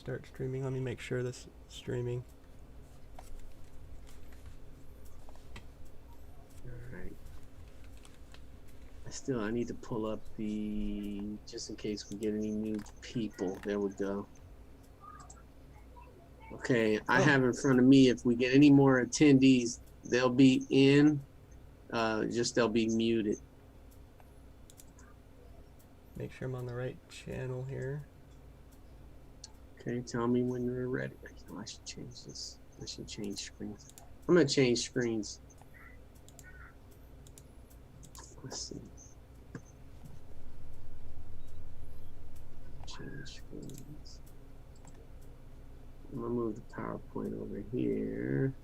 start streaming. Let me make sure this is streaming. All right. I need to pull up just in case we get any new people. There we go. Okay, I have in front of me, if we get any more attendees, they'll be in, they'll be muted. Make sure I'm on the right channel here. Okay, tell me when you're ready. I should change this. I should change screens. I'm gonna change screens. Let's see. Change screens. I'm gonna move the PowerPoint over here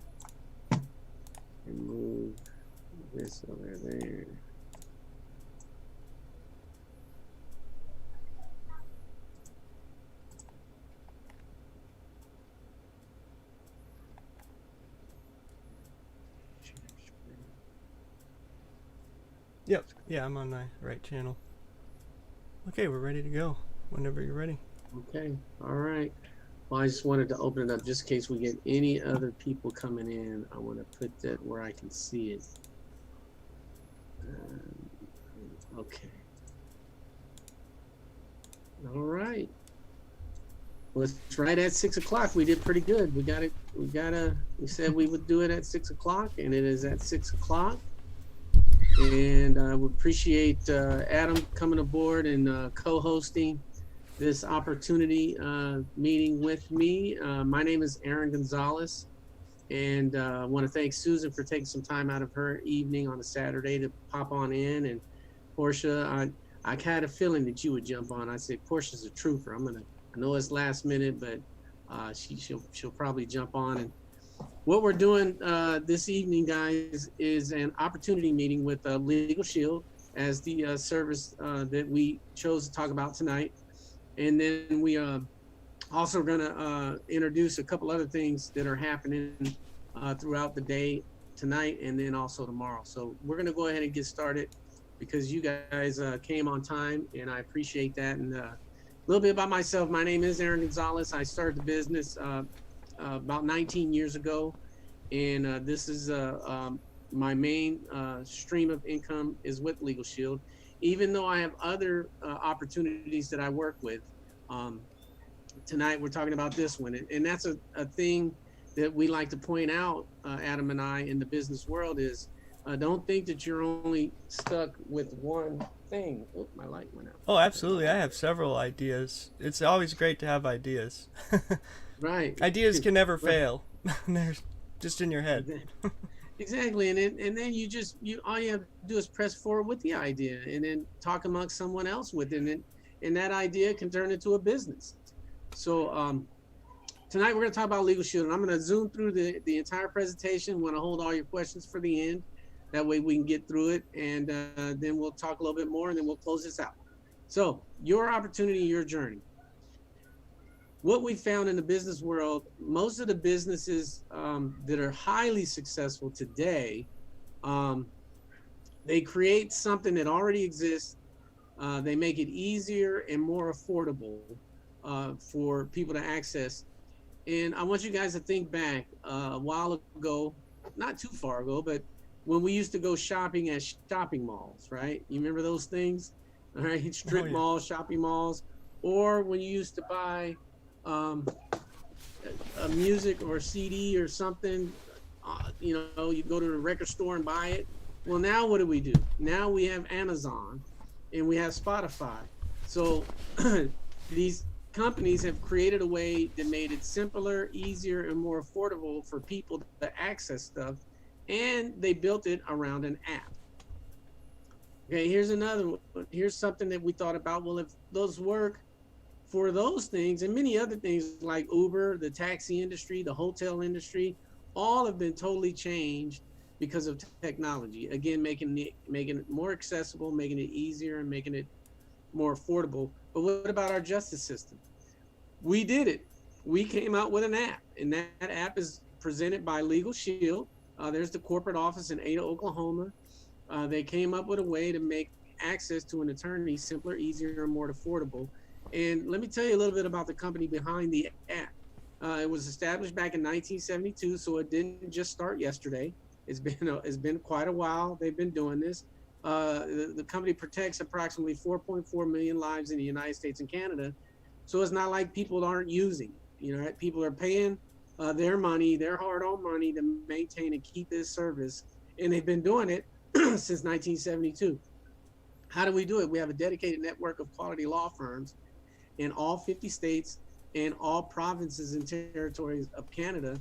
and move this over there. Yep. Yeah, I'm on my right channel. Okay, we're ready to go whenever you're ready. Okay. All right. Well, I just wanted to open it up just in case we get any other people coming in. I want to put that where I can see it. Okay. All right. Well, it's right at 6 o'clock. We did pretty good. We got it. We said we would do it at 6 o'clock, and it is at 6 o'clock. And I would appreciate Adam coming aboard and co-hosting this opportunity meeting with me. My name is Aaron Gonzalez, and I want to thank Susan for taking some time out of her evening on a Saturday to pop on in. And Portia, I had a feeling that you would jump on. I said, Portia's a trooper. I know it's last minute, but she'll probably jump on. And what we're doing this evening, guys, is an opportunity meeting with LegalShield as the service that we chose to talk about tonight. And then we also going to introduce a couple other things that are happening throughout the day tonight and then also tomorrow. So we're going to go ahead and get started because you guys came on time, and I appreciate that. And a little bit about myself. My name is Aaron Gonzalez. I started the business about 19 years ago, and this is my main stream of income is with LegalShield, even though I have other opportunities that I work with. Tonight we're talking about this one, and that's a thing that we like to point out, Adam and I, in the business world is don't think that you're only stuck with one thing. Oh, my light went out. Oh, absolutely. I have several ideas. It's always great to have ideas. Right. Ideas can never Right. fail. They're just in your head. Exactly. And then you all you have to do is press forward with the idea and then talk amongst someone else with it. And that idea can turn into a business. So tonight we're going to talk about LegalShield, and I'm going to zoom through the entire presentation. Want to hold all your questions for the end. That way we can get through it, and then we'll talk a little bit more, and then we'll close this out. So your opportunity, your journey. What we found in the business world, most of the businesses that are highly successful today, they create something that already exists. They make it easier and more affordable for people to access. And I want you guys to think back a while ago, not too far ago, but when we used to go shopping at shopping malls, right? You remember those things? All right, strip malls, shopping malls, or when you used to buy a music or a CD or something, you go to the record store and buy it. Well, now what do? Now we have Amazon and we have Spotify. So these companies have created a way that made it simpler, easier, and more affordable for people to access stuff. And they built it around an app. Okay, here's another one. Here's something that we thought about. Well, if those work for those things and many other things like Uber, the taxi industry, the hotel industry, all have been totally changed because of technology. Again, making it more accessible, making it easier, and making it more affordable. But what about our justice system? We did it. We came out with an app, and that app is presented by LegalShield. There's the corporate office in Ada, Oklahoma. They came up with a way to make access to an attorney simpler, easier, and more affordable. And let me tell you a little bit about the company behind the app. It was established back in 1972, so it didn't just start yesterday. It's been quite a while. They've been doing this. The company protects approximately 4.4 million lives in the United States and Canada, so it's not like people aren't using it. You know, people are paying their money, their hard-earned money, to maintain and keep this service, and they've been doing it since 1972. How do we do it? We have a dedicated network of quality law firms in all 50 states and all provinces and territories of Canada.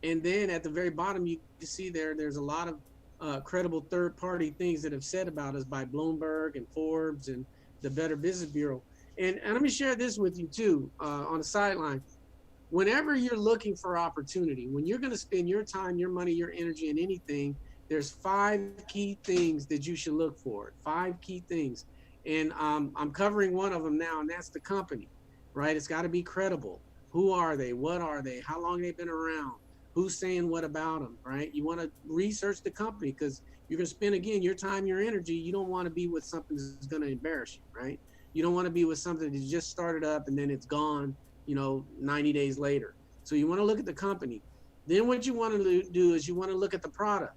And then at the very bottom, you see there's a lot of credible third party things that have said about us by Bloomberg and Forbes and the Better Business Bureau. And let me share this with you too on the sideline. Whenever you're looking for opportunity, when you're going to spend your time, your money, your energy in anything, there's 5 key things that you should look for. 5 key things. And I'm covering one of them now, and that's the company, right? It's got to be credible. Who are they? What are they? How long they've been around? Who's saying what about them, right? You want to research the company because you're going to spend, again, your time, your energy. You don't want to be with something that's going to embarrass you, right? You don't want to be with something that just started up and then it's gone, 90 days later. So you want to look at the company. Then what you want to do is you want to look at the product.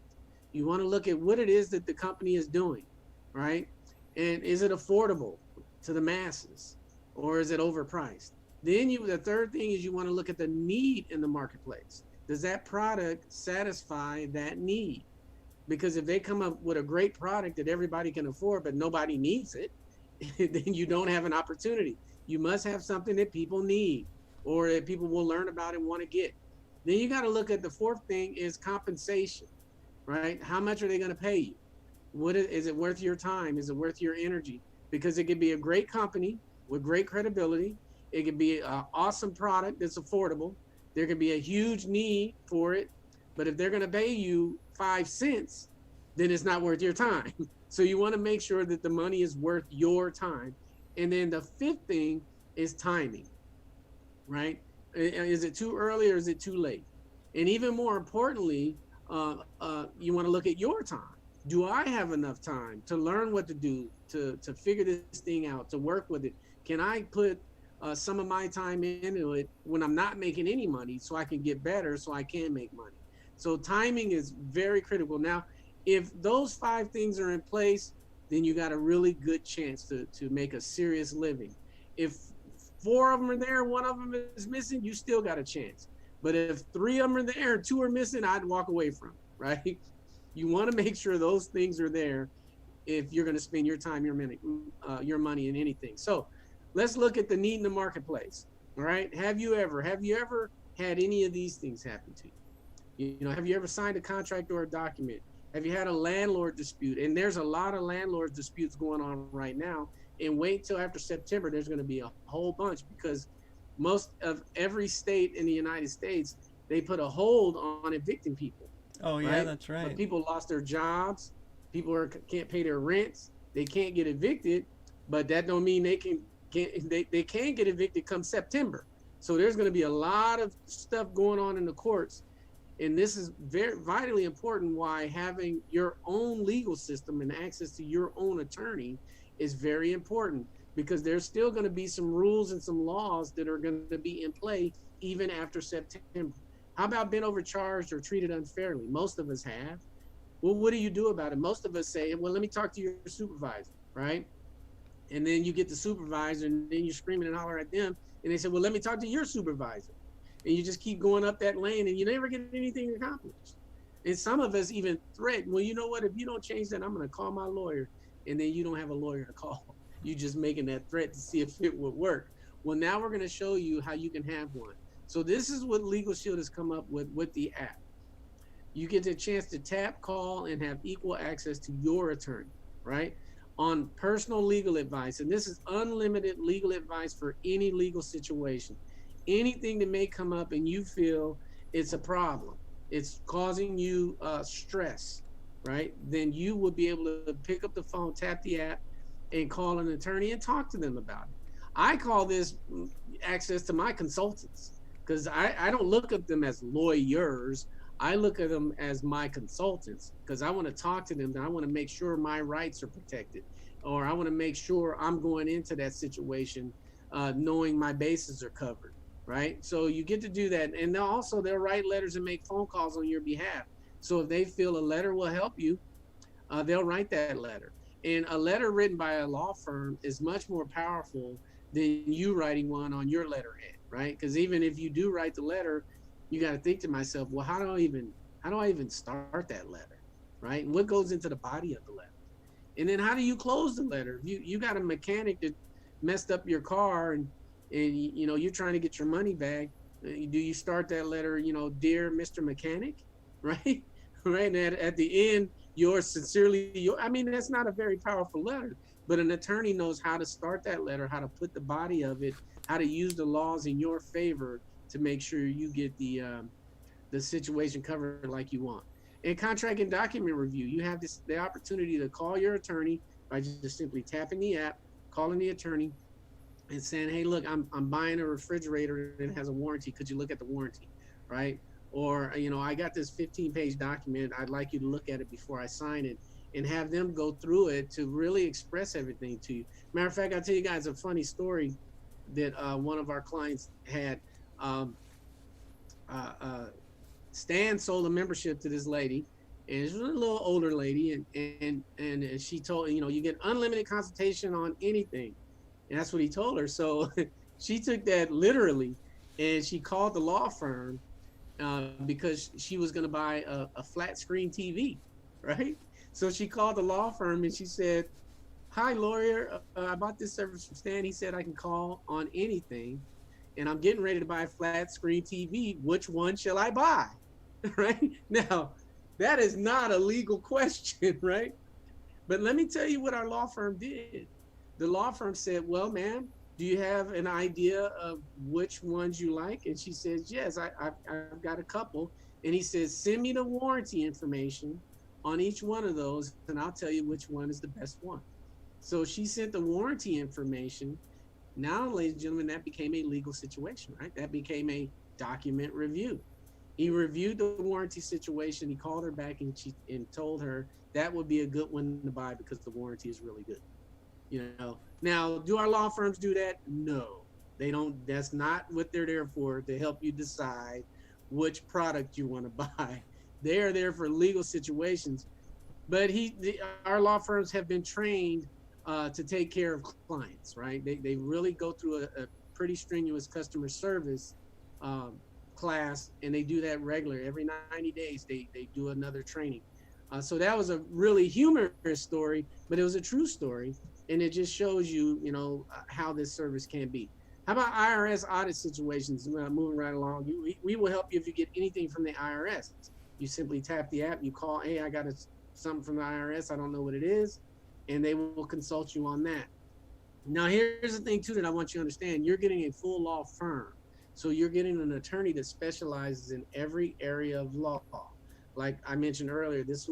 You want to look at what it is that the company is doing, right? And is it affordable to the masses, or is it overpriced? Then the third thing is you want to look at the need in the marketplace. Does that product satisfy that need? Because if they come up with a great product that everybody can afford, but nobody needs it, then you don't have an opportunity. You must have something that people need or that people will learn about and want to get. Then you got to look at the fourth thing is compensation, right? How much are they going to pay you? Is it worth your time? Is it worth your energy? Because it could be a great company with great credibility. It could be an awesome product that's affordable. There could be a huge need for it. But if they're going to pay you 5 cents, then it's not worth your time. So you want to make sure that the money is worth your time. And then the fifth thing is timing, right? Is it too early or is it too late? And even more importantly, you want to look at your time. Do I have enough time to learn what to do, to figure this thing out, to work with it? Can I put some of my time into it when I'm not making any money so I can get better so I can make money? So timing is very critical. Now, if those 5 things are in place, then you got a really good chance to make a serious living. If 4 of them are there, 1 of them is missing, you still got a chance. But if 3 of them are there, 2 are missing, I'd walk away from it, right? You want to make sure those things are there if you're going to spend your time, your money in anything. So let's look at the need in the marketplace. All right. Have you ever had any of these things happen to you? Have you ever signed a contract or a document? Have you had a landlord dispute? And there's a lot of landlord disputes going on right now. And wait till after September, there's going to be a whole bunch because most of every state in the United States, they put a hold on evicting people. Oh yeah, Right? that's right. But people lost their jobs. People can't pay their rents. They can't get evicted, but that don't mean they can get evicted come September. So there's going to be a lot of stuff going on in the courts, and this is very vitally important. Why having your own legal system and access to your own attorney is very important because there's still going to be some rules and some laws that are going to be in play even after September. How about been overcharged or treated unfairly? Most of us have. Well, what do you do about it? Most of us say, well, let me talk to your supervisor, right? And then you get the supervisor and then you're screaming and holler at them. And they say, well, let me talk to your supervisor. And you just keep going up that lane and you never get anything accomplished. And some of us even threaten, well, you know what? If you don't change that, I'm going to call my lawyer. And then you don't have a lawyer to call. You just making that threat to see if it would work. Well, now we're going to show you how you can have one. So this is what LegalShield has come up with the app. You get the chance to tap, call, and have equal access to your attorney, right? On personal legal advice. And this is unlimited legal advice for any legal situation. Anything that may come up and you feel it's a problem, it's causing you stress, right? Then you will be able to pick up the phone, tap the app, and call an attorney and talk to them about it. I call this access to my consultants because I don't look at them as lawyers. I look at them as my consultants because I want to talk to them and I want to make sure my rights are protected, or I want to make sure I'm going into that situation knowing my bases are covered, right? So you get to do that. And they'll write letters and make phone calls on your behalf. So if they feel a letter will help you, they'll write that letter. And a letter written by a law firm is much more powerful than you writing one on your letterhead, right? Because even if you do write the letter, you got to think to myself, well, how do I even start that letter, right? And what goes into the body of the letter? And then how do you close the letter? You got a mechanic that messed up your car, and you're trying to get your money back. Do you start that letter, dear Mr. Mechanic, right? Right. And at the end, yours sincerely. I mean, that's not a very powerful letter, but an attorney knows how to start that letter, how to put the body of it, how to use the laws in your favor to make sure you get the situation covered like you want. In contract and document review, you have the opportunity to call your attorney by just simply tapping the app, calling the attorney, and saying, "Hey, look, I'm buying a refrigerator and it has a warranty. Could you look at the warranty?" Right? Or, I got this 15-page document. I'd like you to look at it before I sign it, and have them go through it to really express everything to you. Matter of fact, I'll tell you guys a funny story that one of our clients had. Um, uh, uh, Stan sold a membership to this lady, and she was a little older lady, and she told, you get unlimited consultation on anything, and that's what he told her. So she took that literally, and she called the law firm because she was going to buy a flat screen TV, right? So she called the law firm and she said, "Hi, lawyer. I bought this service from Stan. He said I can call on anything, and I'm getting ready to buy a flat screen TV. Which one shall I buy?" Right? Now, that is not a legal question, right? But let me tell you what our law firm did. The law firm said, "Well, ma'am, do you have an idea of which ones you like?" And she says, "Yes, I've got a couple." And he says, "Send me the warranty information on each one of those, and I'll tell you which one is the best one." So she sent the warranty information. Now, ladies and gentlemen, that became a legal situation, right? That became a document review. He reviewed the warranty situation. He called her back and told her that would be a good one to buy because the warranty is really good. Now, do our law firms do that? No, they don't. That's not what they're there for, to help you decide which product you want to buy. They are there for legal situations. But our law firms have been trained to take care of clients, right? They really go through a pretty strenuous customer service class, and they do that regularly. Every 90 days, they do another training. So that was a really humorous story, but it was a true story, and it just shows you, how this service can be. How about IRS audit situations? Moving right along, we will help you if you get anything from the IRS. You simply tap the app, you call, "Hey, I got something from the IRS. I don't know what it is," and they will consult you on that. Now, here's the thing too that I want you to understand: you're getting a full law firm. So you're getting an attorney that specializes in every area of law. Like I mentioned earlier, this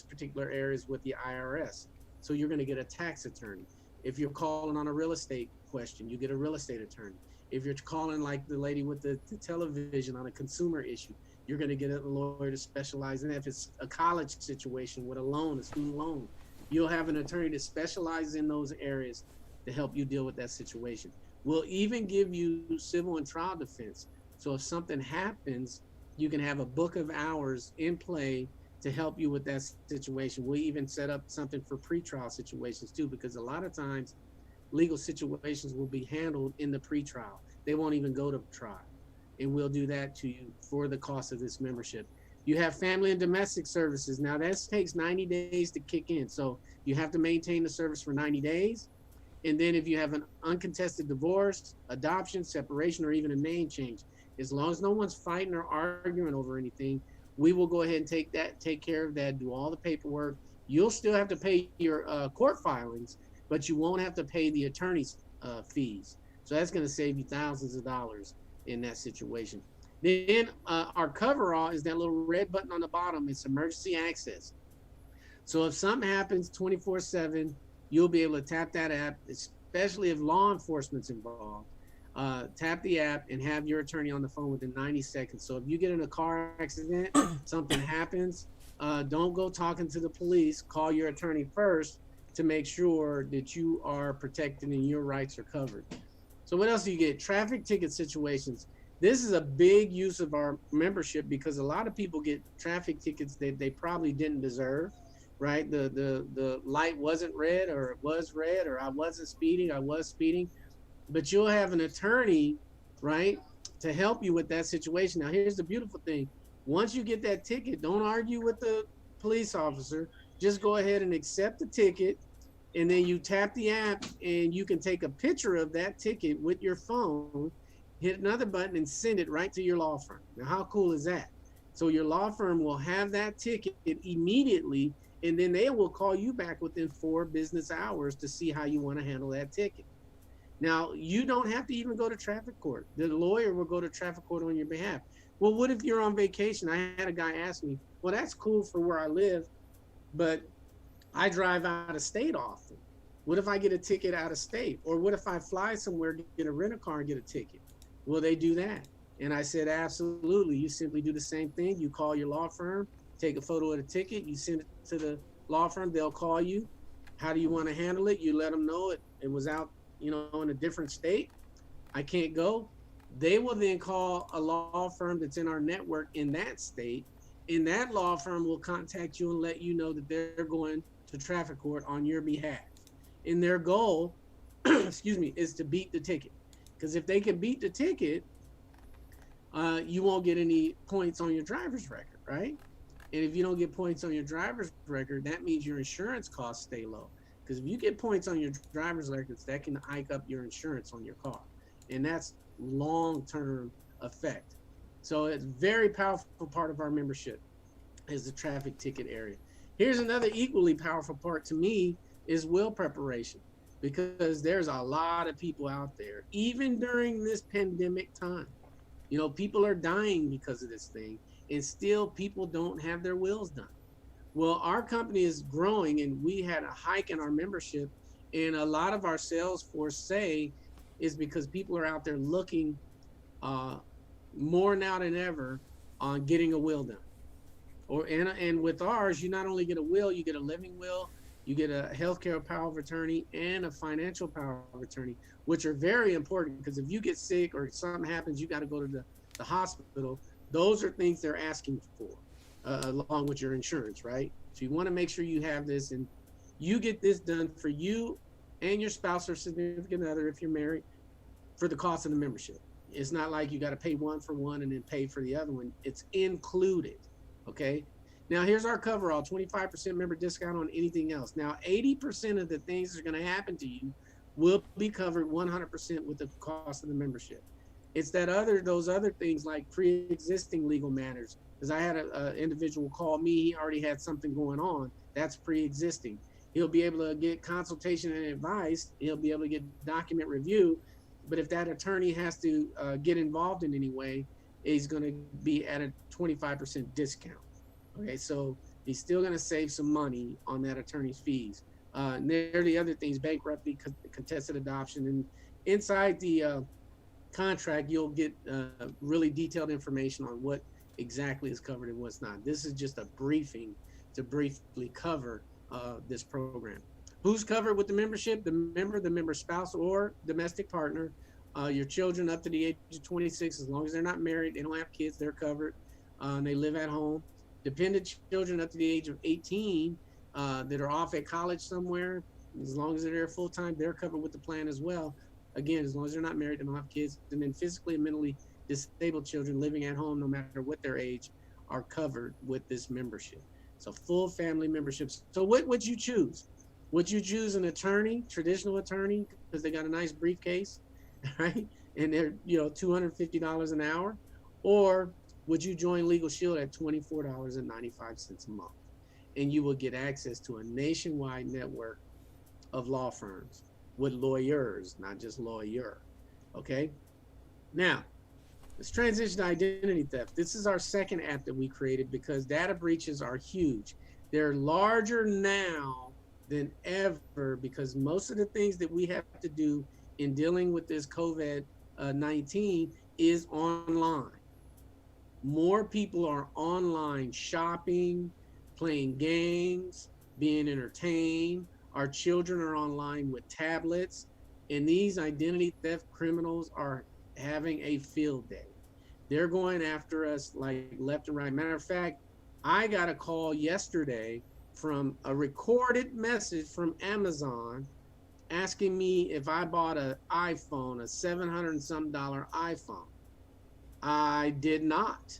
particular area is with the IRS. So you're going to get a tax attorney. If you're calling on a real estate question, you get a real estate attorney. If you're calling like the lady with the television on a consumer issue, you're going to get a lawyer to specialize in that. If it's a college situation with a student loan, you'll have an attorney that specializes in those areas to help you deal with that situation. We'll even give you civil and trial defense. So if something happens, you can have a book of hours in play to help you with that situation. We'll even set up something for pretrial situations too, because a lot of times legal situations will be handled in the pretrial. They won't even go to trial. And we'll do that to you for the cost of this membership. You have family and domestic services. Now that takes 90 days to kick in. So you have to maintain the service for 90 days. And then if you have an uncontested divorce, adoption, separation, or even a name change, as long as no one's fighting or arguing over anything, we will go ahead and take care of that, do all the paperwork. You'll still have to pay your court filings, but you won't have to pay the attorney's fees. So that's going to save you thousands of dollars in that situation. Then our coverall is that little red button on the bottom. It's emergency access. So if something happens 24/7, you'll be able to tap that app, especially if law enforcement's involved. Tap the app and have your attorney on the phone within 90 seconds. So if you get in a car accident, something happens, don't go talking to the police. Call your attorney first to make sure that you are protected and your rights are covered. So what else do you get? Traffic ticket situations. This is a big use of our membership because a lot of people get traffic tickets that they probably didn't deserve, right? The light wasn't red, or it was red, or I wasn't speeding, I was speeding. But you'll have an attorney, right, to help you with that situation. Now, here's the beautiful thing. Once you get that ticket, don't argue with the police officer. Just go ahead and accept the ticket, and then you tap the app and you can take a picture of that ticket with your phone, hit another button and send it right to your law firm. Now, how cool is that? So your law firm will have that ticket immediately, and then they will call you back within 4 business hours to see how you want to handle that ticket. Now, you don't have to even go to traffic court. The lawyer will go to traffic court on your behalf. Well, what if you're on vacation? I had a guy ask me, well, that's cool for where I live, but I drive out of state often. What if I get a ticket out of state? Or what if I fly somewhere, get a rental car and get a ticket? Will they do that? And I said, absolutely. You simply do the same thing. You call your law firm, take a photo of the ticket, you send it to the law firm, they'll call you. How do you want to handle it? You let them know it was out, in a different state. I can't go. They will then call a law firm that's in our network in that state, and that law firm will contact you and let you know that they're going to traffic court on your behalf. And their goal, excuse me, is to beat the ticket. Because if they can beat the ticket, you won't get any points on your driver's record, right? And if you don't get points on your driver's record, that means your insurance costs stay low. Because if you get points on your driver's records, that can hike up your insurance on your car. And that's long-term effect. So it's a very powerful part of our membership is the traffic ticket area. Here's another equally powerful part to me is will preparation, because there's a lot of people out there, even during this pandemic time. People are dying because of this thing, and still people don't have their wills done. Well, our company is growing, and we had a hike in our membership, and a lot of our sales force say is because people are out there looking more now than ever on getting a will done. And with ours, you not only get a will, you get a living will, you get a healthcare power of attorney, and a financial power of attorney, which are very important because if you get sick or something happens, you got to go to the hospital. Those are things they're asking for, along with your insurance, right? So you want to make sure you have this, and you get this done for you and your spouse or significant other if you're married for the cost of the membership. It's not like you got to pay one for one and then pay for the other one. It's included. Okay. Now here's our coverall, 25% member discount on anything else. Now 80% of the things that are going to happen to you will be covered 100% with the cost of the membership. It's those other things like pre-existing legal matters. Because I had an individual call me, he already had something going on. That's pre-existing. He'll be able to get consultation and advice. He'll be able to get document review. But if that attorney has to get involved in any way, he's going to be at a 25% discount. Okay, so he's still going to save some money on that attorney's fees. And there are the other things: bankruptcy, contested adoption, and inside the contract, you'll get really detailed information on what exactly is covered and what's not. This is just a briefing to briefly cover this program. Who's covered with the membership? The member spouse or domestic partner, your children up to the age of 26, as long as they're not married, they don't have kids, they're covered. They live at home. Dependent children up to the age of 18 that are off at college somewhere, as long as they're there full time, they're covered with the plan as well. Again, as long as they're not married, they don't have kids. And then physically and mentally disabled children living at home, no matter what their age, are covered with this membership. So full family memberships. So what would you choose? Would you choose an attorney, traditional attorney, because they got a nice briefcase, right? And they're $250 an hour, or would you join LegalShield at $24.95 a month? And you will get access to a nationwide network of law firms with lawyers, not just lawyer. Okay. Now, let's transition to identity theft. This is our second app that we created because data breaches are huge. They're larger now than ever because most of the things that we have to do in dealing with this COVID-19 is online. More people are online shopping, playing games, being entertained. Our children are online with tablets. And these identity theft criminals are having a field day. They're going after us like left and right. Matter of fact, I got a call yesterday from a recorded message from Amazon asking me if I bought an iPhone, a 700 and some dollar iPhone. I did not,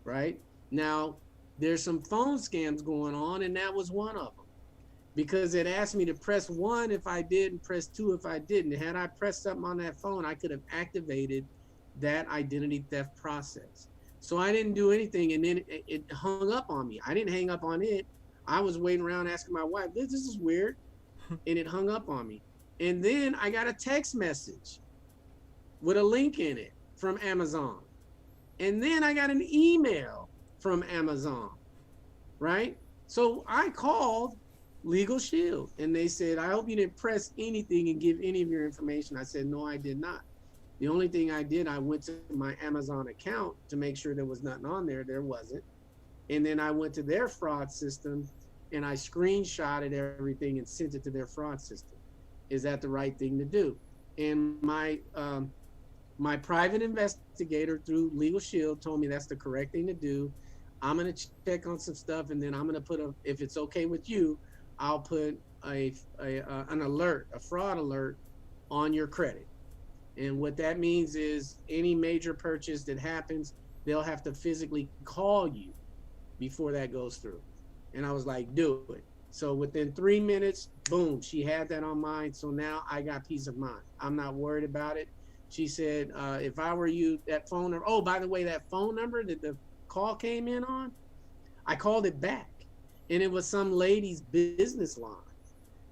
right? Now, there's some phone scams going on, and that was one of them because it asked me to press one if I did and press two if I didn't. Had I pressed something on that phone, I could have activated that identity theft process. So I didn't do anything, and then it hung up on me. I didn't hang up on it. I was waiting around asking my wife, this is weird, and it hung up on me. And then I got a text message with a link in it from Amazon. And then I got an email from Amazon, right? So I called LegalShield and they said, I hope you didn't press anything and give any of your information. I said, no, I did not. The only thing I did, I went to my Amazon account to make sure there was nothing on there. There wasn't. And then I went to their fraud system and I screenshotted everything and sent it to their fraud system. Is that the right thing to do? And my private investigator through LegalShield told me that's the correct thing to do. I'm going to check on some stuff, and then I'm going to put if it's okay with you, I'll put an alert, a fraud alert on your credit. And what that means is any major purchase that happens, they'll have to physically call you before that goes through. And I was like, do it. So within 3 minutes, boom, she had that on mine. So now I got peace of mind. I'm not worried about it. She said, if I were you, that phone number, oh, by the way, that phone number that the call came in on, I called it back. And it was some lady's business line.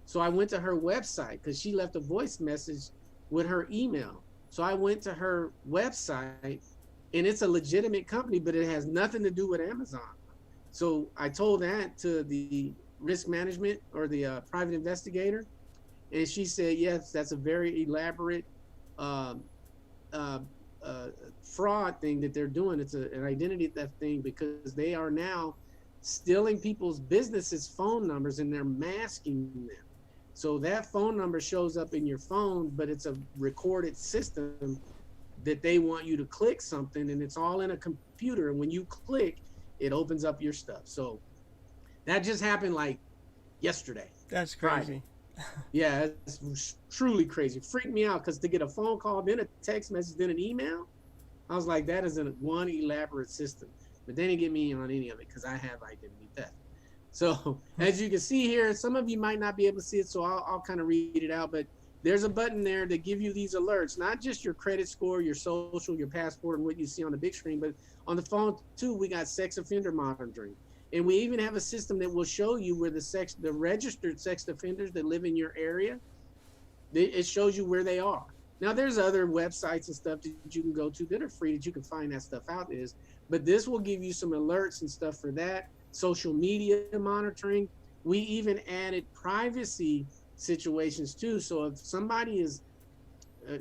So I went to her website because she left a voice message with her email. So I went to her website, and it's a legitimate company, but it has nothing to do with Amazon. So I told that to the risk management or the private investigator, and she said, yes, that's a very elaborate fraud thing that they're doing. It's an identity theft thing because they are now stealing people's businesses' phone numbers and they're masking them. So that phone number shows up in your phone, but it's a recorded system that they want you to click something, and it's all in a computer. And when you click, it opens up your stuff. So that just happened like yesterday. That's crazy. Yeah, it's truly crazy. Freaked me out because to get a phone call, then a text message, then an email, I was like, that is one elaborate system. But they didn't get me on any of it because I have identity theft. So as you can see here, some of you might not be able to see it, so I'll kind of read it out. But there's a button there to give you these alerts, not just your credit score, your social, your passport, and what you see on the big screen, but on the phone too, we got sex offender monitoring. And we even have a system that will show you where the registered sex offenders that live in your area, it shows you where they are. Now, there's other websites and stuff that you can go to that are free that you can find that stuff out is, but this will give you some alerts and stuff for that. Social media monitoring. We even added privacy situations too. So if somebody is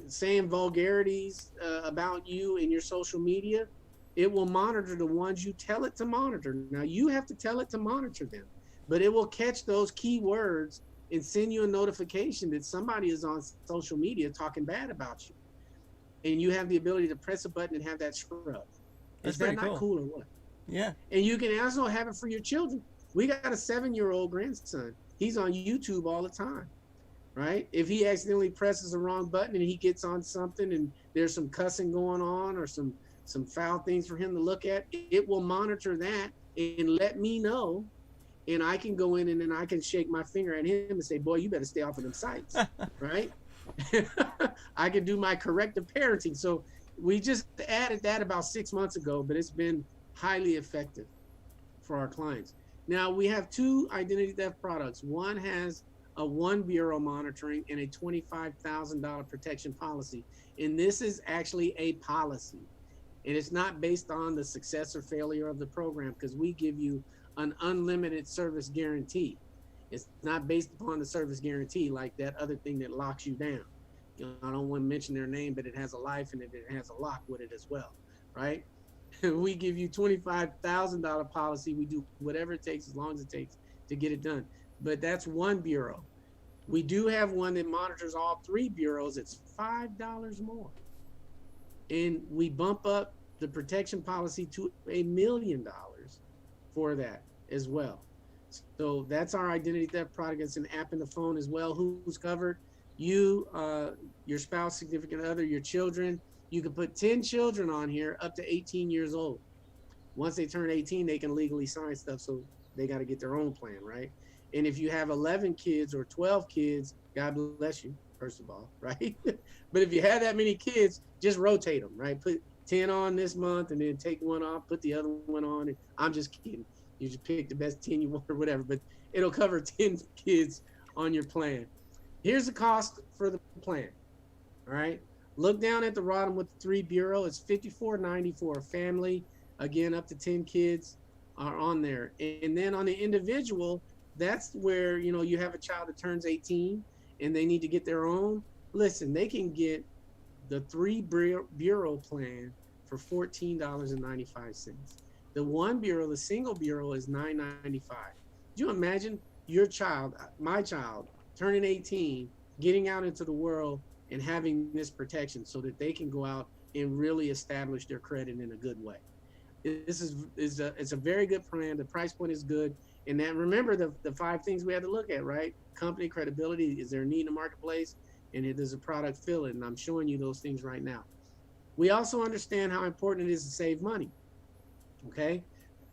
saying vulgarities about you in your social media, it will monitor the ones you tell it to monitor. Now you have to tell it to monitor them, but it will catch those keywords and send you a notification that somebody is on social media talking bad about you. And you have the ability to press a button and have that scrub. Is that not cool or what? Yeah. And you can also have it for your children. We got a 7-year-old grandson. He's on YouTube all the time, right? If he accidentally presses the wrong button and he gets on something and there's some cussing going on or some foul things for him to look at, it will monitor that and let me know. And I can go in and then I can shake my finger at him and say, boy, you better stay off of them sites, right? I can do my corrective parenting. So we just added that about 6 months ago, but it's been highly effective for our clients. Now we have 2 identity theft products. One has a 1 bureau monitoring and a $25,000 protection policy. And this is actually a policy. And it's not based on the success or failure of the program because we give you an unlimited service guarantee. It's not based upon the service guarantee like that other thing that locks you down. You know, I don't want to mention their name, but it has a life and it has a lock with it as well, right? We give you $25,000 policy. We do whatever it takes as long as it takes to get it done. But that's 1 bureau. We do have one that monitors all three bureaus. It's $5 more. And we bump up the protection policy to $1 million for that as well. So that's our identity theft product. It's an app in the phone as well. Who's covered? You, your spouse, significant other, your children. You can put 10 children on here up to 18 years old. Once they turn 18, they can legally sign stuff. So they got to get their own plan, right? And if you have 11 kids or 12 kids, God bless you, first of all, right? But if you have that many kids, just rotate them, right? Put 10 on this month and then take one off, put the other one on. And I'm just kidding. You just pick the best 10 you want or whatever, but it'll cover 10 kids on your plan. Here's the cost for the plan. All right. Look down at the bottom with the three bureau. It's $54.90 for a family. Again, up to 10 kids are on there. And then on the individual, that's where, you know, you have a child that turns 18 and they need to get their own. Listen, they can get the three bureau plan for $14.95. The one bureau, the single bureau, is $9.95. Do you imagine your child, my child, turning 18, getting out into the world and having this protection so that they can go out and really establish their credit in a good way? This it's a very good plan. The price point is good. And then remember the five things we had to look at, right? Company credibility, is there a need in the marketplace? And does a product fill it? And I'm showing you those things right now. We also understand how important it is to save money. Okay.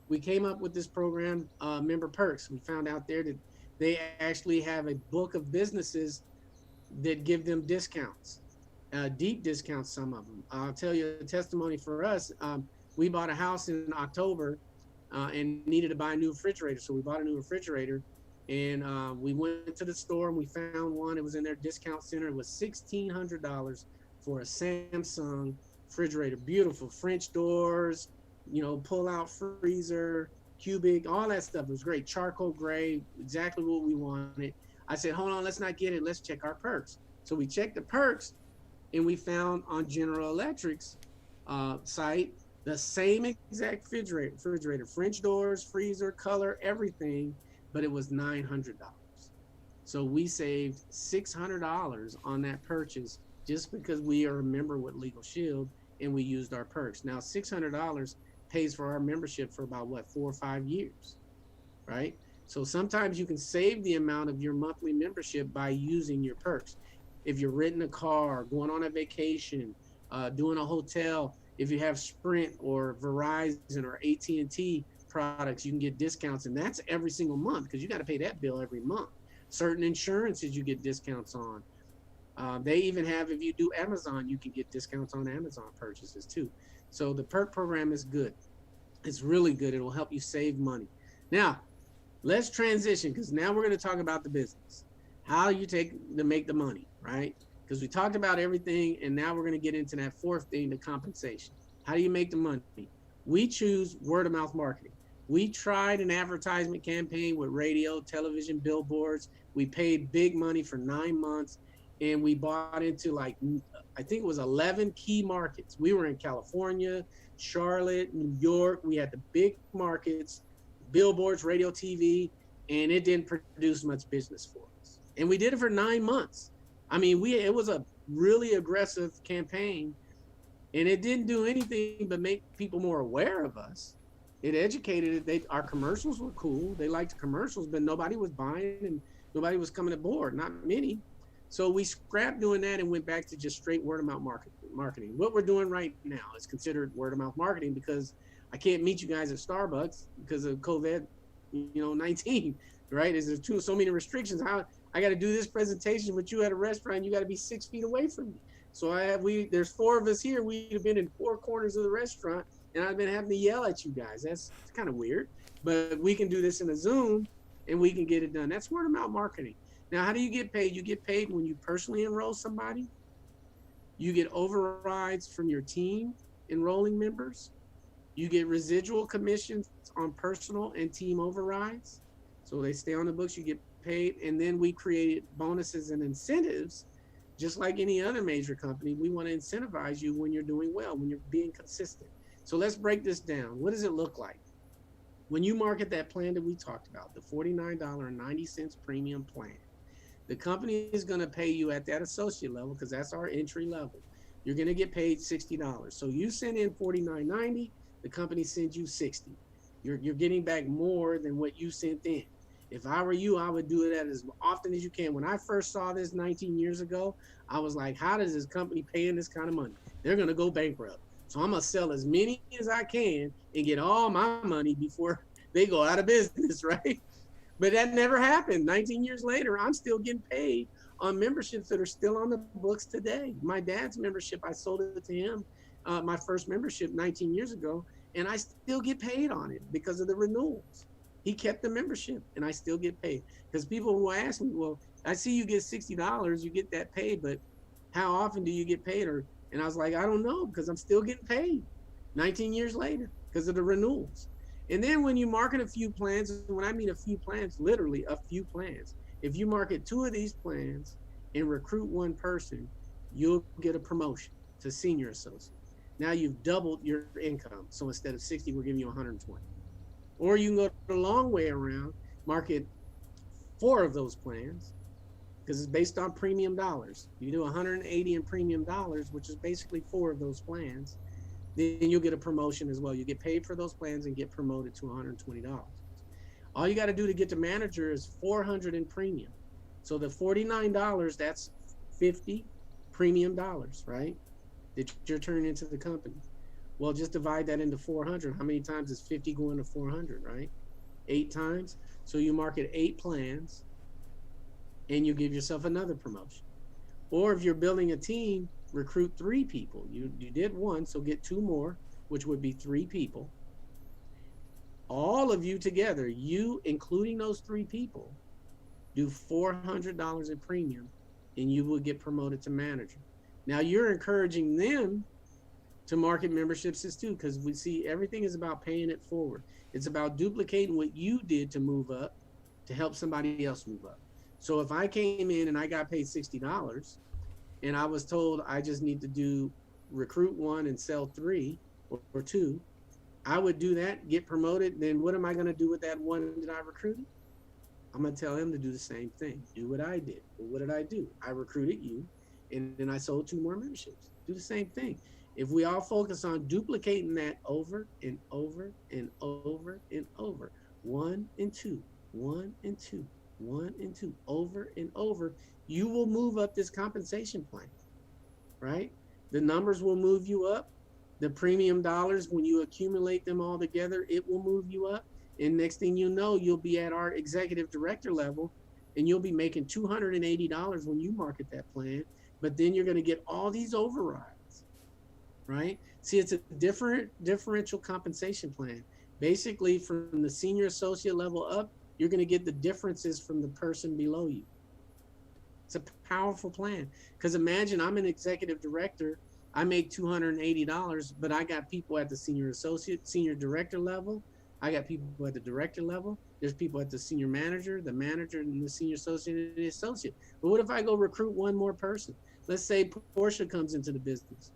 We came up with this program, Member Perks. We found out there that they actually have a book of businesses that give them discounts, deep discounts, some of them. I'll tell you a testimony for us. We bought a house in October and needed to buy a new refrigerator. So we bought a new refrigerator and we went to the store and we found one. It was in their discount center. It was $1,600 for a Samsung refrigerator. Beautiful French doors, you know, pull out freezer, cubic, all that stuff. It was great. Charcoal gray, exactly what we wanted. I said, hold on, let's not get it. Let's check our perks. So we checked the perks and we found on General Electric's site the same exact refrigerator, French doors, freezer, color, everything, but it was $900. So we saved $600 on that purchase just because we are a member with LegalShield and we used our perks. Now, $600 pays for our membership for about 4 or 5 years, right? So sometimes you can save the amount of your monthly membership by using your perks. If you're renting a car, going on a vacation, doing a hotel, if you have Sprint or Verizon or AT&T products, you can get discounts, and that's every single month because you got to pay that bill every month. Certain insurances you get discounts on. They even have, if you do Amazon, you can get discounts on Amazon purchases too. So the perk program is good. It's really good. It'll help you save money. Now, let's transition because now we're going to talk about the business. How you take to make the money, right? Because we talked about everything, and now we're going to get into that fourth thing, the compensation. How do you make the money? We choose word of mouth marketing. We tried an advertisement campaign with radio, television, billboards. We paid big money for 9 months, and we bought into I think it was 11 key markets. We were in California, Charlotte, New York. We had the big markets, billboards, radio, TV, and it didn't produce much business for us. And we did it for 9 months. I mean, it was a really aggressive campaign, and it didn't do anything but make people more aware of us. It educated. Our commercials were cool. They liked the commercials, but nobody was buying and nobody was coming aboard. Not many. So we scrapped doing that and went back to just straight word of mouth marketing. What we're doing right now is considered word of mouth marketing because I can't meet you guys at Starbucks because of COVID-19, right? There's so many restrictions. I got to do this presentation with you at a restaurant. You got to be 6 feet away from me. So there's 4 of us here. We've been in 4 corners of the restaurant, and I've been having to yell at you guys. That's kind of weird, but we can do this in a Zoom, and we can get it done. That's word of mouth marketing. Now, how do you get paid? You get paid when you personally enroll somebody. You get overrides from your team enrolling members. You get residual commissions on personal and team overrides. So they stay on the books, you get paid. And then we created bonuses and incentives. Just like any other major company, we want to incentivize you when you're doing well, when you're being consistent. So let's break this down. What does it look like? When you market that plan that we talked about, the $49.90 premium plan, The company is going to pay you at that associate level because that's our entry level. You're going to get paid $60. So you send in $49.90, the company sends you $60. You're getting back more than what you sent in. If I were you, I would do it as often as you can. When I first saw this 19 years ago, I was like, how does this company paying this kind of money? They're going to go bankrupt. So I'm going to sell as many as I can and get all my money before they go out of business, right? But that never happened. 19 years later, I'm still getting paid on memberships that are still on the books today. My dad's membership, I sold it to him, my first membership 19 years ago, and I still get paid on it because of the renewals. He kept the membership, and I still get paid. Because people will ask me, well, I see you get $60, you get that paid, but how often do you get paid? And I was like, I don't know, because I'm still getting paid 19 years later because of the renewals. And then when you market a few plans, and when I mean a few plans, literally a few plans, if you market 2 of these plans and recruit 1 person, you'll get a promotion to senior associate. Now you've doubled your income. So instead of 60, we're giving you 120. Or you can go the long way around, market 4 of those plans because it's based on premium dollars. You do 180 in premium dollars, which is basically 4 of those plans. Then you'll get a promotion as well. You get paid for those plans and get promoted to $120. All you got to do to get to manager is $400 in premium. So the $49, that's 50 premium dollars, right? That you're turning into the company. Well, just divide that into 400. How many times is 50 going to 400, right? 8 times. So you market 8 plans and you give yourself another promotion. Or if you're building a team, recruit 3 people. You did 1, so get 2 more, which would be 3 people. All of you together, you including those 3 people, do $400 in premium, and you will get promoted to manager. Now you're encouraging them to market memberships as too, because we see everything is about paying it forward. It's about duplicating what you did to move up to help somebody else move up. So if I came in and I got paid $60, and I was told I just need to do recruit 1 and sell 3 or 2, I would do that, get promoted. Then what am I going to do with that 1 that I recruited? I'm going to tell him to do the same thing. Do what I did. Well, what did I do? I recruited you, and then I sold 2 more memberships. Do the same thing. If we all focus on duplicating that over and over and over and over, 1 and 2, 1 and 2, 1 and 2, over and over, you will move up this compensation plan, right? The numbers will move you up. The premium dollars, when you accumulate them all together, it will move you up. And next thing you know, you'll be at our executive director level and you'll be making $280 when you market that plan. But then you're going to get all these overrides, right? See, it's a differential compensation plan. Basically, from the senior associate level up, you're going to get the differences from the person below you. It's a powerful plan because imagine I'm an executive director. I make $280, but I got people at the senior associate, senior director level. I got people at the director level. There's people at the senior manager, and the senior associate, and the associate. But what if I go recruit 1 more person? Let's say Portia comes into the business.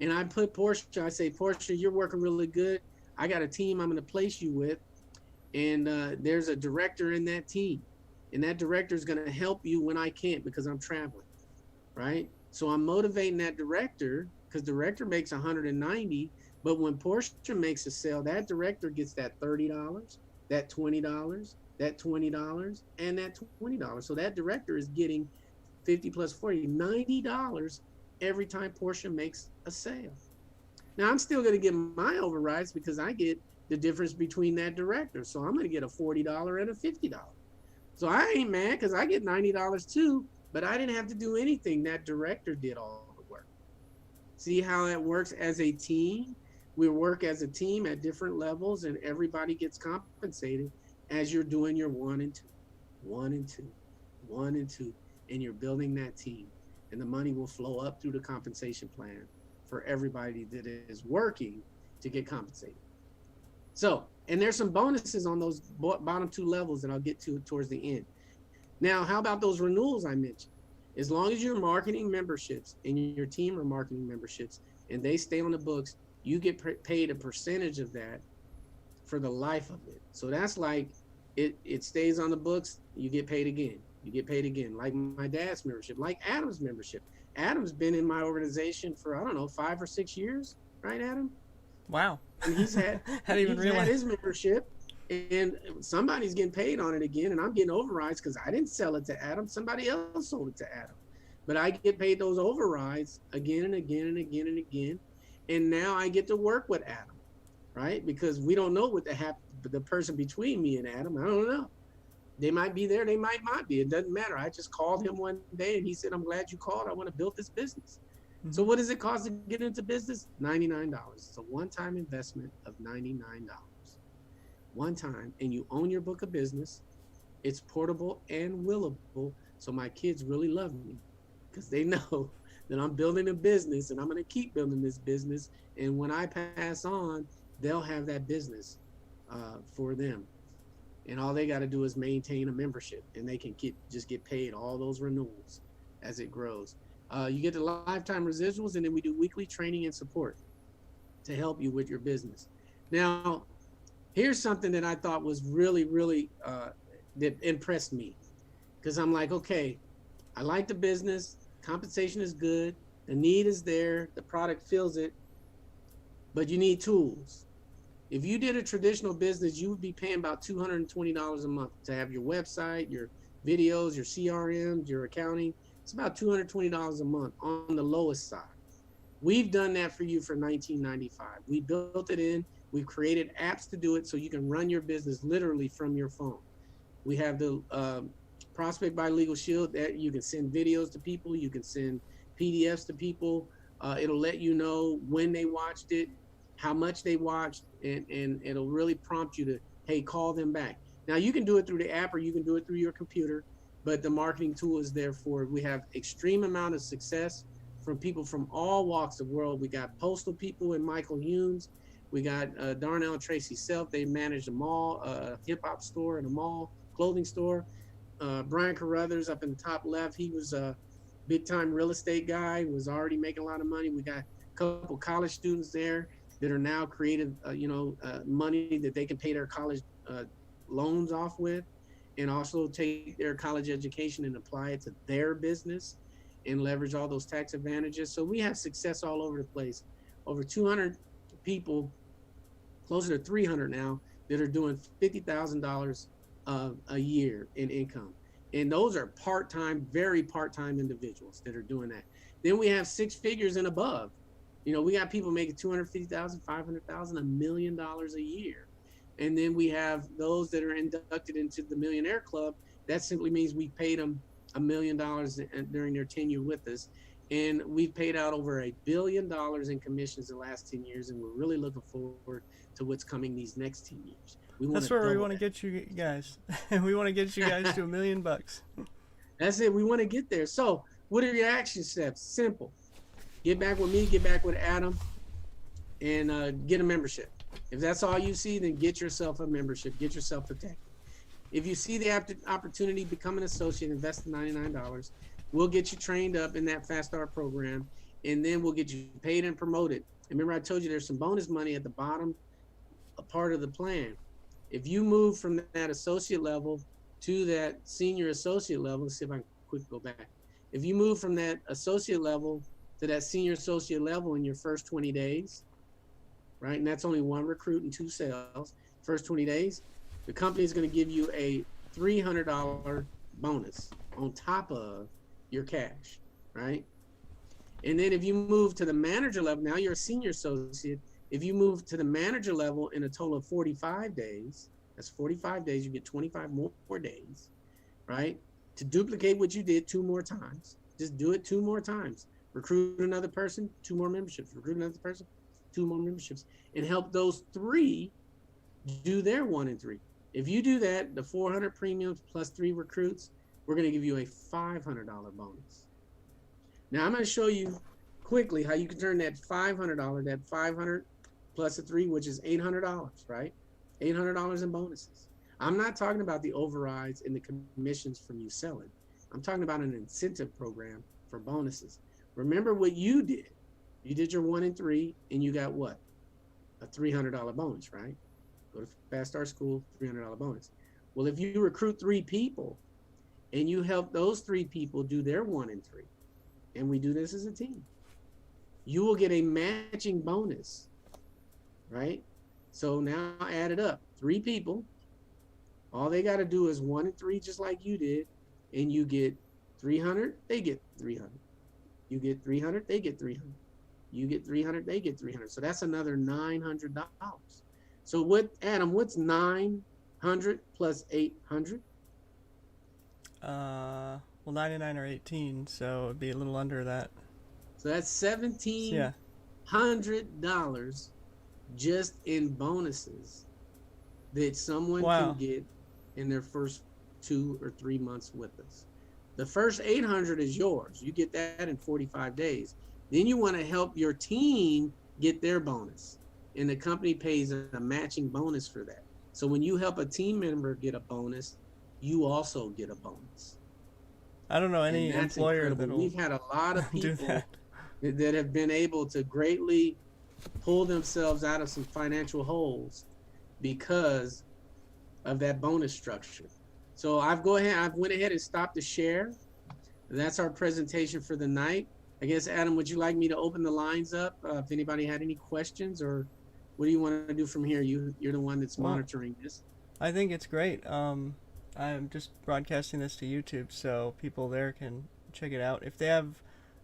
And I put Portia, I say, Portia, you're working really good. I got a team I'm going to place you with. And there's a director in that team. And that director is going to help you when I can't because I'm traveling, right? So I'm motivating that director because director makes 190, but when Portia makes a sale, that director gets that $30, that $20, that $20, and that $20. So that director is getting 50 plus 40, $90 every time Portia makes a sale. Now I'm still going to get my overrides because I get the difference between that director. So I'm going to get a $40 and a $50. So I ain't mad because I get $90 too, but I didn't have to do anything. That director did all the work. See how that works as a team? We work as a team at different levels and everybody gets compensated as you're doing your 1 and 2, 1 and 2, 1 and 2, and you're building that team. And the money will flow up through the compensation plan for everybody that is working to get compensated. So, and there's some bonuses on those bottom 2 levels that I'll get to towards the end. Now, how about those renewals I mentioned? As long as you're marketing memberships and your team are marketing memberships and they stay on the books, you get paid a percentage of that for the life of it. So that's like it stays on the books, you get paid again. You get paid again, like my dad's membership, like Adam's membership. Adam's been in my organization for, I don't know, 5 or 6 years, right, Adam? Wow. And I didn't even he's had realize. his membership, and somebody's getting paid on it again, and I'm getting overrides because I didn't sell it to Adam. Somebody else sold it to Adam. But I get paid those overrides again and again and again and again. And now I get to work with Adam, right? Because we don't know what the person between me and Adam, I don't know. They might be there, they might not be. It doesn't matter. I just called him one day and he said, I'm glad you called. I want to build this business. So Mm-hmm. what does it cost to get into business? $99. It's a one-time investment of $99. One time, and you own your book of business. It's portable and willable. So my kids really love me because they know that I'm building a business and I'm going to keep building this business. And when I pass on, they'll have that business for them. And all they got to do is maintain a membership, and they can just get paid all those renewals as it grows. You get the lifetime residuals, and then we do weekly training and support to help you with your business. Now, here's something that I thought was really that impressed me, because I'm like, okay, I like the business, compensation is good, the need is there, the product fills it, but you need tools. If you did a traditional business, you would be paying about $220 a month to have your website, your videos, your CRMs, your accounting. It's about $220 a month on the lowest side. We've done that for you for 1995. We built it in. We've created apps to do it so you can run your business literally from your phone. We have the Prospect by LegalShield that you can send videos to people. You can send PDFs to people. It'll let you know when they watched it, how much they watched, and it'll really prompt you to, hey, call them back. Now you can do it through the app or you can do it through your computer, but the marketing tool is there for it. We have extreme amount of success from people from all walks of the world. We got postal people and Michael Humes. We got Darnell and Tracy Self. They manage a mall, a hip hop store and a mall, clothing store. Brian Carruthers up in the top left, he was a big time real estate guy, was already making a lot of money. We got a couple college students there that are now creating, money that they can pay their college loans off with, and also take their college education and apply it to their business and leverage all those tax advantages. So we have success all over the place. Over 200 people, closer to 300 now, that are doing $50,000 a year in income. And those are part-time, very part-time individuals that are doing that. Then we have six figures and above. We got people making 250,000, 500,000, $1 million a year. And then we have those that are inducted into the Millionaire Club. That simply means we paid them $1 million during their tenure with us. And we've paid out over $1 billion in commissions in the last 10 years. And we're really looking forward to what's coming these next 10 years. We want That's to where we double want to get you guys. We want to get you guys to $1 million. That's it. We want to get there. So what are your action steps? Simple. Get back with me, get back with Adam, and get a membership. If that's all you see, then get yourself a membership. Get yourself protected. If you see the opportunity, become an associate, invest in $99. We'll get you trained up in that Fast Start program, and then we'll get you paid and promoted. And remember, I told you there's some bonus money at the bottom, a part of the plan. If you move from that associate level to that senior associate level, let's see if I can quick go back. If you move from that associate level to that senior associate level in your first 20 days, right? And that's only one recruit and two sales. First 20 days, the company is going to give you a $300 bonus on top of your cash, right? And then if you move to the manager level, now you're a senior associate. If you move to the manager level in a total of 45 days, that's 45 days, you get 25 more days, right? To duplicate what you did 2 more times. Just do it 2 more times. Recruit another person, 2 more memberships. Recruit another person, 2 more memberships. And help those 3 do their 1 and 3. If you do that, the 400 premiums plus 3 recruits, we're going to give you a $500 bonus. Now I'm going to show you quickly how you can turn that $500, that 500 plus a 3, which is $800, right? $800 in bonuses. I'm not talking about the overrides and the commissions from you selling. I'm talking about an incentive program for bonuses. Remember what you did. You did your 1 and 3, and you got what? A $300 bonus, right? Go to Fast Start School, $300 bonus. Well, if you recruit 3 people and you help those 3 people do their 1 and 3, and we do this as a team, you will get a matching bonus, right? So now add it up. 3 people, all they got to do is 1 and 3, just like you did, and you get 300. They get 300. You get 300. They get 300. You get 300. They get 300. So that's another $900. So what, Adam? What's 900 plus 800? Well, 99 or 18, so it'd be a little under that. So that's So, yeah. $1,700 just in bonuses that someone can Wow. get in their first 2 or 3 months with us. The first 800 is yours. You get that in 45 days. Then you want to help your team get their bonus, and the company pays a matching bonus for that. So when you help a team member get a bonus, you also get a bonus. I don't know And any that's employer incredible. that'll We've had a lot of do people that. that have been able to greatly pull themselves out of some financial holes because of that bonus structure. So I've went ahead and stopped the share. That's our presentation for the night. I guess, Adam, would you like me to open the lines up if anybody had any questions, or what do you want to do from here? You're the one that's Well, monitoring this. I think it's great. I'm just broadcasting this to YouTube so people there can check it out. If they have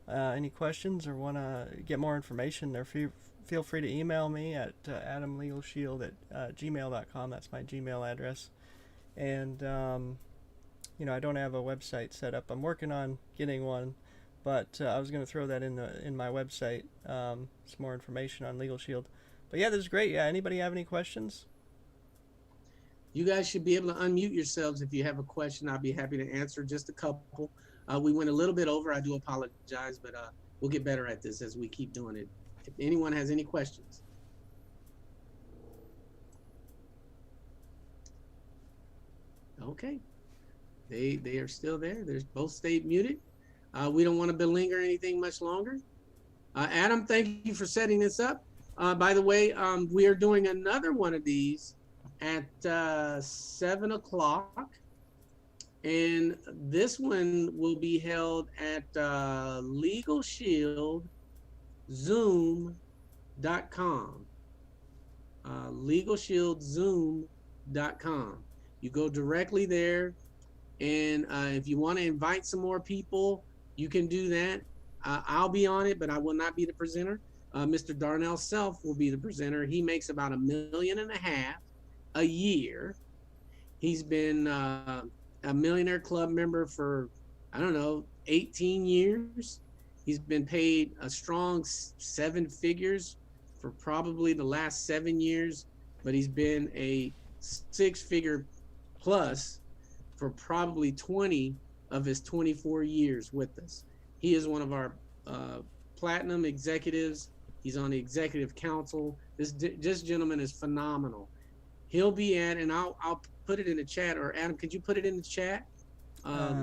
any questions or want to get more information, feel free to email me at adamlegalshield at gmail.com. That's my Gmail address. And, I don't have a website set up. I'm working on getting one, but I was going to throw that in my website, some more information on LegalShield. But yeah, this is great. Yeah, anybody have any questions? You guys should be able to unmute yourselves if you have a question. I'll be happy to answer just a couple. We went a little bit over. I do apologize, but we'll get better at this as we keep doing it. If anyone has any questions. Okay. They are still there. They're both stayed muted. We don't want to belinger anything much longer. Adam, thank you for setting this up. By the way, we are doing another one of these at 7 o'clock. And this one will be held at LegalShieldZoom.com. LegalShieldZoom.com. You go directly there. And if you want to invite some more people, you can do that. I'll be on it, but I will not be the presenter. Mr. Darnell Self will be the presenter. He makes about $1.5 million a year. He's been a Millionaire Club member for, I don't know, 18 years. He's been paid a strong 7 figures for probably the last 7 years, but he's been a 6-figure plus for probably 20 of his 24 years with us. He is one of our platinum executives. He's on the executive council. This gentleman is phenomenal. He'll be at, and I'll put it in the chat, or Adam, could you put it in the chat?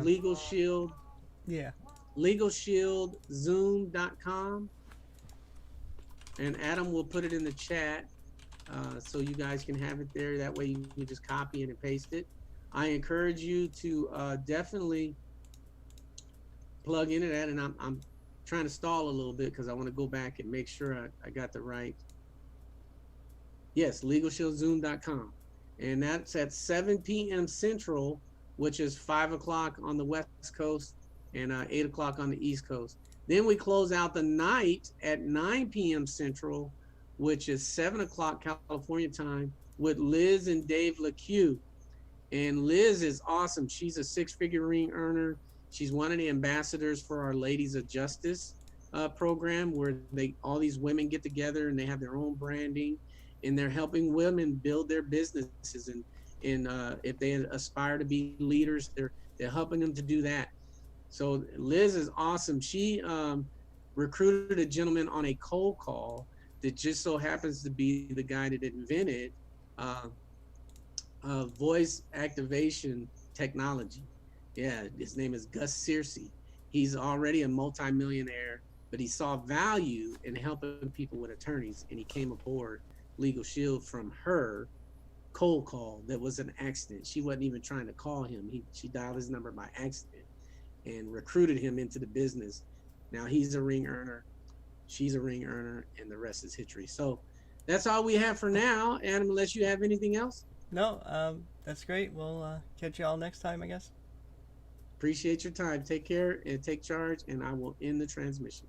Legal Shield. Yeah. LegalShieldZoom.com. And Adam will put it in the chat so you guys can have it there. That way you can just copy it and paste it. I encourage you to definitely plug into that, and I'm trying to stall a little bit because I want to go back and make sure I got the right. Yes, LegalShieldZoom.com, and that's at 7 p.m. Central, which is 5 o'clock on the West Coast and 8 o'clock on the East Coast. Then we close out the night at 9 p.m. Central, which is 7 o'clock California time, with Liz and Dave LeCue. And Liz is awesome. She's a 6-figure ring earner. She's one of the ambassadors for our Ladies of Justice program, where all these women get together and they have their own branding, and they're helping women build their businesses. And if they aspire to be leaders, they're helping them to do that. So Liz is awesome. She recruited a gentleman on a cold call that just so happens to be the guy that invented voice activation technology. Yeah, his name is Gus Searcy. He's already a multimillionaire, but he saw value in helping people with attorneys, and he came aboard Legal Shield from her. cold call that was an accident. She wasn't even trying to call him. She dialed his number by accident and recruited him into the business. Now he's a ring earner, she's a ring earner, and the rest is history. So that's all we have for now, Adam, unless you have anything else. No, that's great. We'll catch you all next time, I guess. Appreciate your time. Take care and take charge, and I will end the transmission.